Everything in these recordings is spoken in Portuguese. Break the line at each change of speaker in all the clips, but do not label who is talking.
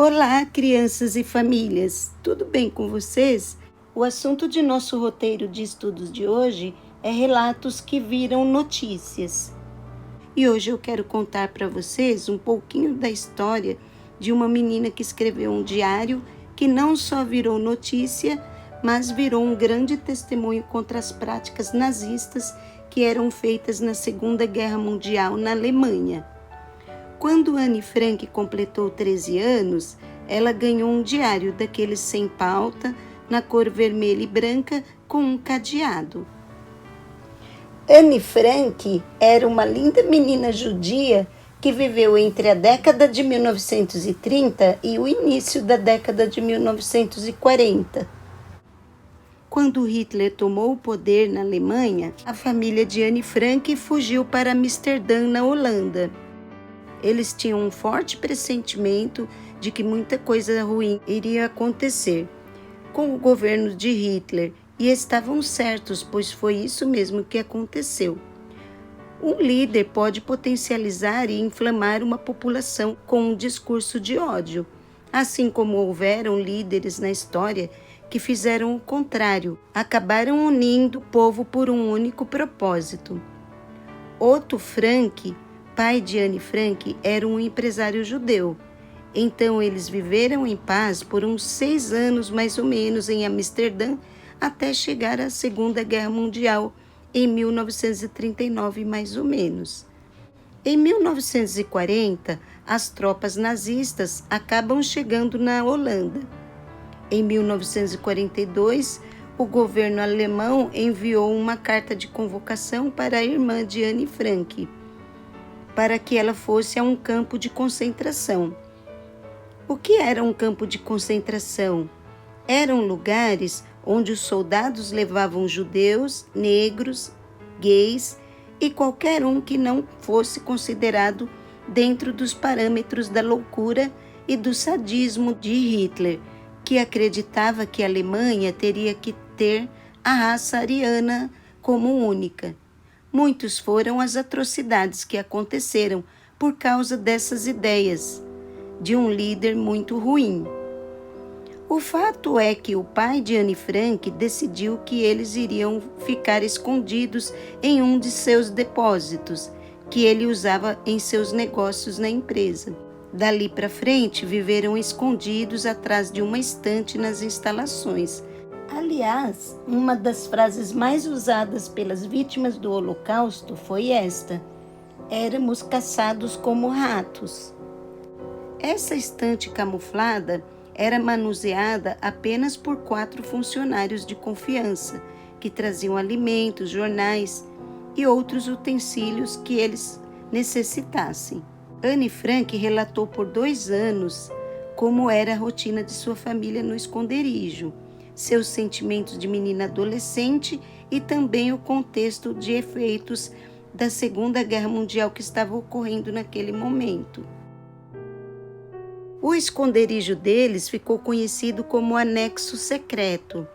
Olá, crianças e famílias! Tudo bem com vocês? O assunto de nosso roteiro de estudos de hoje é relatos que viram notícias. E hoje eu quero contar para vocês um pouquinho da história de uma menina que escreveu um diário que não só virou notícia, mas virou um grande testemunho contra as práticas nazistas que eram feitas na Segunda Guerra Mundial na Alemanha. Quando Anne Frank completou 13 anos, ela ganhou um diário daqueles sem pauta, na cor vermelha e branca, com um cadeado. Anne Frank era uma linda menina judia que viveu entre a década de 1930 e o início da década de 1940. Quando Hitler tomou o poder na Alemanha, a família de Anne Frank fugiu para Amsterdã, na Holanda. Eles tinham um forte pressentimento de que muita coisa ruim iria acontecer com o governo de Hitler, e estavam certos, pois foi isso mesmo que aconteceu. Um líder pode potencializar e inflamar uma população com um discurso de ódio, assim como houveram líderes na história que fizeram o contrário, acabaram unindo o povo por um único propósito. Otto Frank, pai de Anne Frank, era um empresário judeu. Então eles viveram em paz por uns 6 anos mais ou menos em Amsterdã, até chegar à Segunda Guerra Mundial em 1939 mais ou menos. Em 1940, as tropas nazistas acabam chegando na Holanda. Em 1942, o governo alemão enviou uma carta de convocação para a irmã de Anne Frank, para que ela fosse a um campo de concentração. O que era um campo de concentração? Eram lugares onde os soldados levavam judeus, negros, gays e qualquer um que não fosse considerado dentro dos parâmetros da loucura e do sadismo de Hitler, que acreditava que a Alemanha teria que ter a raça ariana como única. Muitos foram as atrocidades que aconteceram por causa dessas ideias de um líder muito ruim. O fato é que o pai de Anne Frank decidiu que eles iriam ficar escondidos em um de seus depósitos, que ele usava em seus negócios na empresa. Dali para frente, viveram escondidos atrás de uma estante nas instalações. Aliás, uma das frases mais usadas pelas vítimas do Holocausto foi esta: éramos caçados como ratos. Essa estante camuflada era manuseada apenas por 4 funcionários de confiança, que traziam alimentos, jornais e outros utensílios que eles necessitassem. Anne Frank relatou por 2 anos como era a rotina de sua família no esconderijo, seus sentimentos de menina adolescente e também o contexto de efeitos da Segunda Guerra Mundial que estava ocorrendo naquele momento. O esconderijo deles ficou conhecido como Anexo Secreto.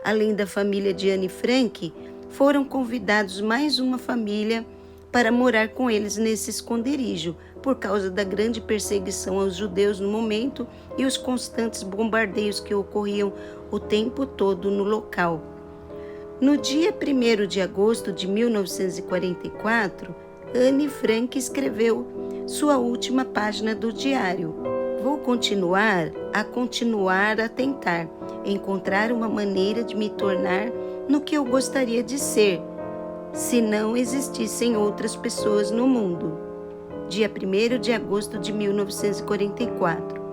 Além da família de Anne Frank, foram convidados mais uma família para morar com eles nesse esconderijo, por causa da grande perseguição aos judeus no momento e os constantes bombardeios que ocorriam o tempo todo no local. No dia 1º de agosto de 1944, Anne Frank escreveu sua última página do diário. Vou continuar a tentar encontrar uma maneira de me tornar no que eu gostaria de ser, se não existissem outras pessoas no mundo. Dia 1º de agosto de 1944.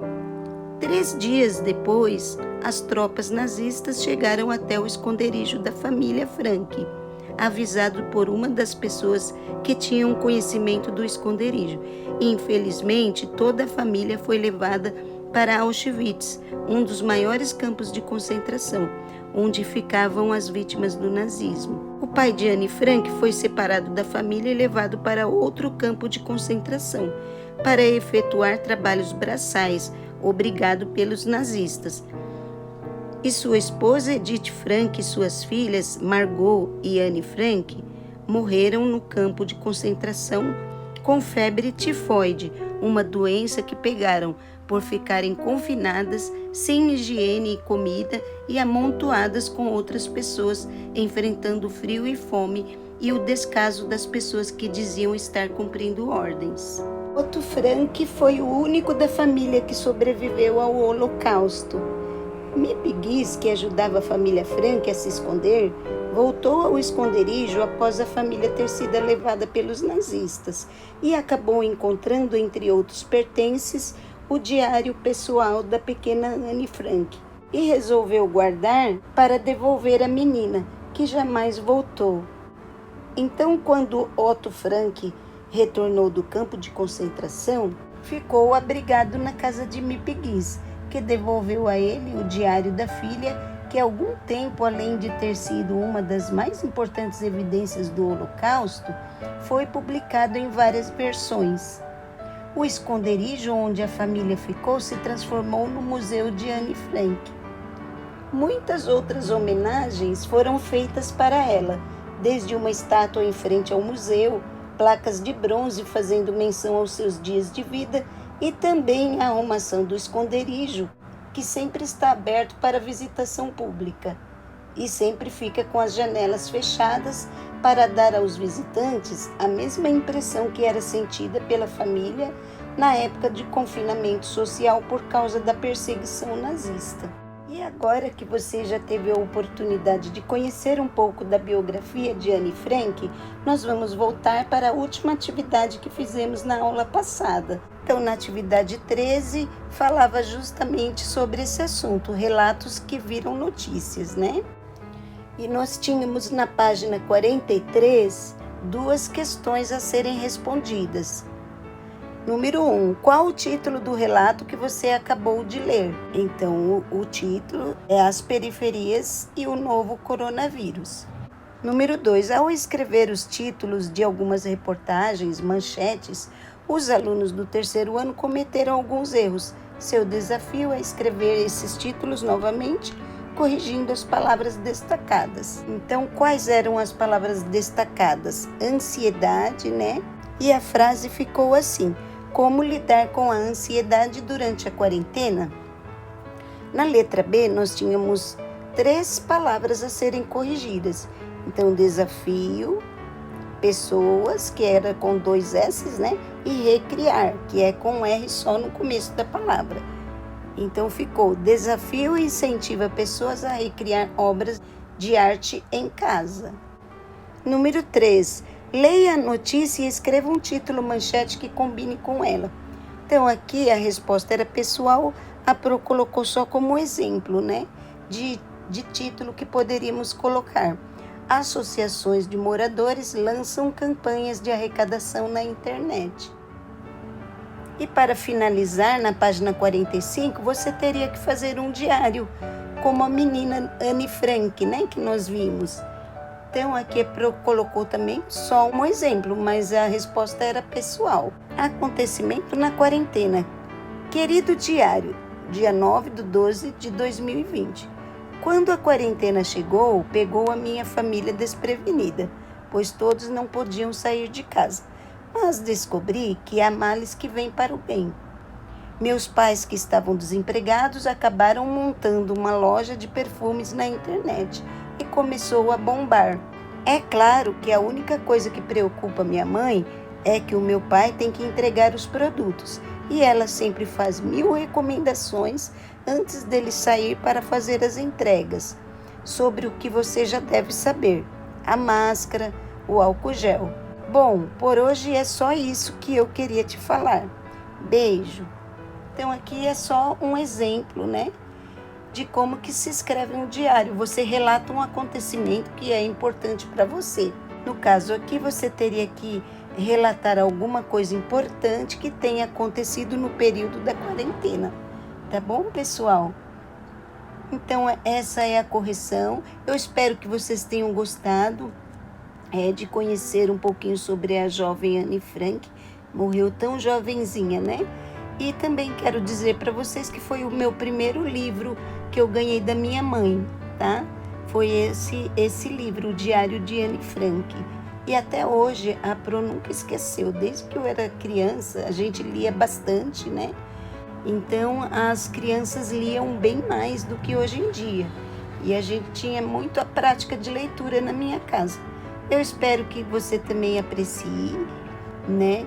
3 dias depois, as tropas nazistas chegaram até o esconderijo da família Frank, avisado por uma das pessoas que tinham conhecimento do esconderijo. Infelizmente, toda a família foi levada para Auschwitz, um dos maiores campos de concentração, onde ficavam as vítimas do nazismo. O pai de Anne Frank foi separado da família e levado para outro campo de concentração, para efetuar trabalhos braçais, obrigado pelos nazistas. E sua esposa Edith Frank e suas filhas Margot e Anne Frank morreram no campo de concentração com febre tifoide, uma doença que pegaram por ficarem confinadas, sem higiene e comida e amontoadas com outras pessoas, enfrentando frio e fome e o descaso das pessoas que diziam estar cumprindo ordens. Otto Frank foi o único da família que sobreviveu ao Holocausto. Miep Gies, que ajudava a família Frank a se esconder, voltou ao esconderijo após a família ter sido levada pelos nazistas e acabou encontrando, entre outros pertences, o diário pessoal da pequena Anne Frank e resolveu guardar para devolver à menina, que jamais voltou. Então, quando Otto Frank retornou do campo de concentração, ficou abrigado na casa de Miep Gies, que devolveu a ele o diário da filha, que há algum tempo, além de ter sido uma das mais importantes evidências do Holocausto, foi publicado em várias versões. O esconderijo onde a família ficou se transformou no Museu de Anne Frank. Muitas outras homenagens foram feitas para ela, desde uma estátua em frente ao museu, placas de bronze fazendo menção aos seus dias de vida e também a arrumação do esconderijo, que sempre está aberto para visitação pública e sempre fica com as janelas fechadas para dar aos visitantes a mesma impressão que era sentida pela família na época de confinamento social por causa da perseguição nazista. E agora que você já teve a oportunidade de conhecer um pouco da biografia de Anne Frank, nós vamos voltar para a última atividade que fizemos na aula passada. Então, na atividade 13, falava justamente sobre esse assunto, relatos que viram notícias, né? E nós tínhamos na página 43 duas questões a serem respondidas. Número 1. Qual o título do relato que você acabou de ler? Então, o título é As Periferias e o Novo Coronavírus. Número 2. Ao escrever os títulos de algumas reportagens, manchetes, os alunos do terceiro ano cometeram alguns erros. Seu desafio é escrever esses títulos novamente, corrigindo as palavras destacadas. Então, quais eram as palavras destacadas? Ansiedade, né? E a frase ficou assim: como lidar com a ansiedade durante a quarentena? Na letra B, nós tínhamos 3 palavras a serem corrigidas. Então, desafio, pessoas, que era com 2 S's, né? E recriar, que é com R só no começo da palavra. Então, ficou: desafio incentiva pessoas a recriar obras de arte em casa. Número 3. Leia a notícia e escreva um título manchete que combine com ela. Então, aqui a resposta era pessoal, a Pro colocou só como exemplo, né? De título que poderíamos colocar. Associações de moradores lançam campanhas de arrecadação na internet. E para finalizar, na página 45, você teria que fazer um diário, como a menina Anne Frank, né? Que nós vimos. Então, aqui colocou também só um exemplo, mas a resposta era pessoal. Acontecimento na quarentena. Querido diário, dia 9/12/2020. Quando a quarentena chegou, pegou a minha família desprevenida, pois todos não podiam sair de casa. Mas descobri que há males que vêm para o bem. Meus pais, que estavam desempregados, acabaram montando uma loja de perfumes na internet e começou a bombar. É claro que a única coisa que preocupa minha mãe é que o meu pai tem que entregar os produtos e ela sempre faz 1000 recomendações antes dele sair para fazer as entregas, sobre o que você já deve saber: a máscara, o álcool gel. Bom, por hoje é só isso que eu queria te falar. Beijo. Então aqui é só um exemplo, né, de como que se escreve um diário. Você relata um acontecimento que é importante para você. No caso aqui, você teria que relatar alguma coisa importante que tenha acontecido no período da quarentena. Tá bom, pessoal? Então, essa é a correção. Eu espero que vocês tenham gostado de conhecer um pouquinho sobre a jovem Anne Frank. Morreu tão jovenzinha, né? E também quero dizer para vocês que foi o meu primeiro livro que eu ganhei da minha mãe, tá? Foi esse livro, o Diário de Anne Frank. E até hoje a Pro nunca esqueceu. Desde que eu era criança, a gente lia bastante, né? Então as crianças liam bem mais do que hoje em dia. E a gente tinha muito a prática de leitura na minha casa. Eu espero que você também aprecie, né?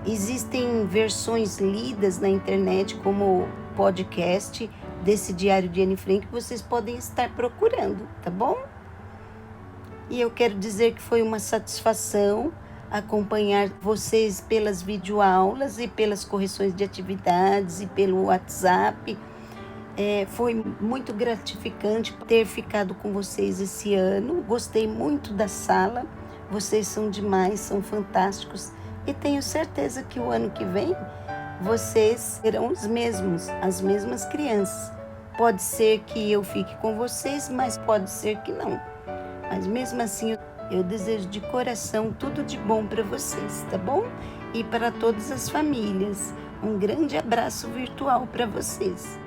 Existem versões lidas na internet como podcast desse Diário de Anne Frank que vocês podem estar procurando, tá bom? E eu quero dizer que foi uma satisfação acompanhar vocês pelas videoaulas e pelas correções de atividades e pelo WhatsApp. Foi muito gratificante ter ficado com vocês esse ano. Gostei muito da sala. Vocês são demais, são fantásticos. E tenho certeza que o ano que vem vocês serão as mesmas crianças. Pode ser que eu fique com vocês, mas pode ser que não. Mas mesmo assim, eu desejo de coração tudo de bom para vocês, tá bom? E para todas as famílias. Um grande abraço virtual para vocês.